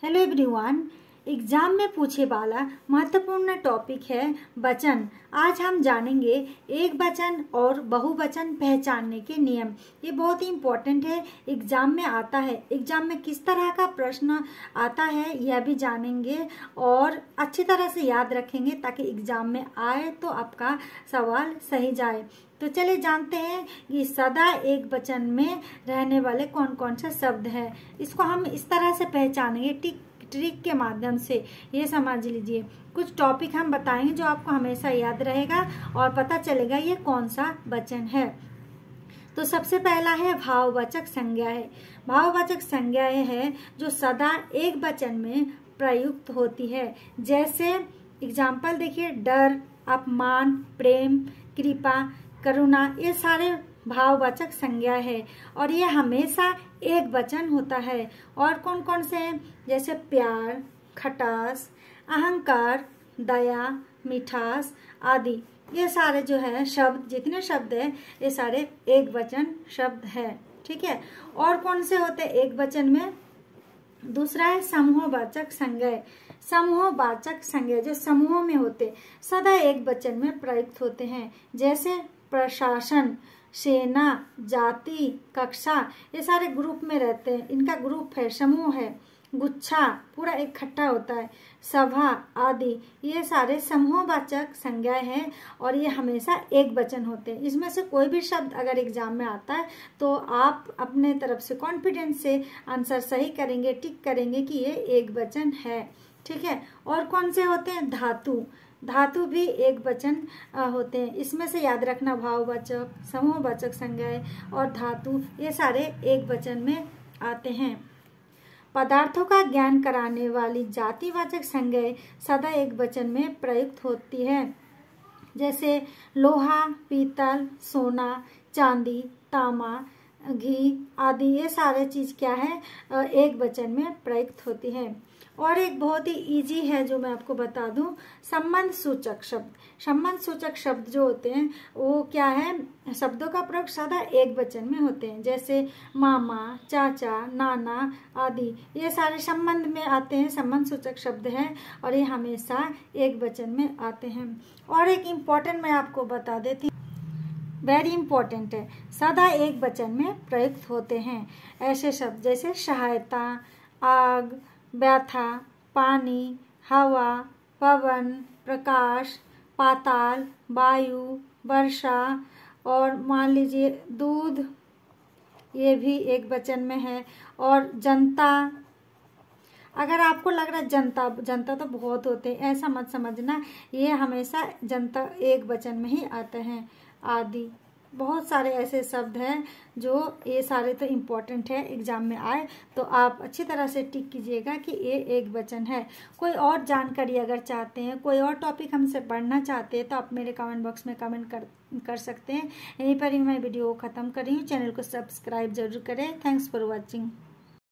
Hello everyone. Exam में पूछे वाला महत्वपूर्ण टॉपिक है वचन। आज हम जानेंगे एक वचन और बहुवचन पहचानने के नियम। ये बहुत ही इम्पोर्टेंट है, एग्जाम में आता है। एग्जाम में किस तरह का प्रश्न आता है यह भी जानेंगे और अच्छी तरह से याद रखेंगे ताकि एग्जाम में आए तो आपका सवाल सही जाए। तो चलिए जानते हैं कि सदा एक वचन में रहने वाले कौन कौन से शब्द हैं। इसको हम इस तरह से पहचानेंगे ट्रिक के माध्यम से। ये समझ लीजिए, कुछ टॉपिक हम बताएंगे जो आपको हमेशा याद रहेगा और पता चलेगा ये कौन सा वचन है। तो सबसे पहला है भाववाचक संज्ञाएं। भाववाचक संज्ञाएं है जो सदा एक वचन में प्रयुक्त होती है। जैसे एग्जाम्पल देखिए, डर, अपमान, प्रेम, कृपा, करुणा, ये सारे भाववाचक संज्ञा है और ये हमेशा एक वचन होता है। और कौन कौन से हैं? जैसे प्यार, खटास, अहंकार, दया, मिठास आदि। ये सारे जो है शब्द, जितने शब्द है ये सारे एक वचन शब्द है। ठीक है। और कौन से होते हैं एक वचन में? दूसरा है समूहवाचक संज्ञा। समूहवाचक संज्ञा जो समूह में होते सदा एक वचन में प्रयुक्त होते हैं। जैसे प्रशासन, सेना, जाति, कक्षा, ये सारे ग्रुप में रहते हैं। इनका ग्रुप है, समूह है। गुच्छा पूरा इकट्ठा होता है। सभा आदि, ये सारे समूहवाचक संज्ञाएं हैं और ये हमेशा एक वचन होते हैं। इसमें से कोई भी शब्द अगर एग्जाम में आता है तो आप अपने तरफ से कॉन्फिडेंस से आंसर सही करेंगे, टिक करेंगे कि ये एक वचन है। ठीक है। और कौन से होते हैं? धातु। धातु भी एक वचन होते हैं। इसमें से याद रखना, भाववाचक, समूहवाचक संज्ञाएं और धातु ये सारे एक वचन में आते हैं। पदार्थों का ज्ञान कराने वाली जातिवाचक संज्ञाएं सदा एक वचन में प्रयुक्त होती है। जैसे लोहा, पीतल, सोना, चांदी, तांबा, घी आदि, ये सारे चीज क्या है एक वचन में प्रयुक्त होती है। और एक बहुत ही इजी है जो मैं आपको बता दूं, संबंध सूचक शब्द। संबंध सूचक शब्द जो होते हैं वो क्या है? शब्दों का प्रयोग सदा एक वचन में होते हैं। जैसे मामा, चाचा, नाना आदि, ये सारे संबंध में आते हैं, संबंध सूचक शब्द हैं और ये हमेशा एक वचन में आते हैं। और एक इम्पोर्टेंट मैं आपको बता देती, वेरी इंपॉर्टेंट है, सदा एक वचन में प्रयुक्त होते हैं ऐसे शब्द जैसे सहायता, आग, व्यथा, पानी, हवा, पवन, प्रकाश, पाताल, वायु, वर्षा। और मान लीजिए दूध, ये भी एक वचन में है। और जनता, अगर आपको लग रहा है जनता तो बहुत होते हैं, ऐसा मत समझना, ये हमेशा जनता एक वचन में ही आते हैं आदि। बहुत सारे ऐसे शब्द हैं जो ये सारे तो इम्पोर्टेंट है, एग्जाम में आए तो आप अच्छी तरह से टिक कीजिएगा कि ये एक वचन है। कोई और जानकारी अगर चाहते हैं, कोई और टॉपिक हमसे पढ़ना चाहते हैं तो आप मेरे कमेंट बॉक्स में कमेंट कर सकते हैं। यहीं पर ही मैं वीडियो खत्म कर रही हूँ। चैनल को सब्सक्राइब जरूर करें। Thanks for watching.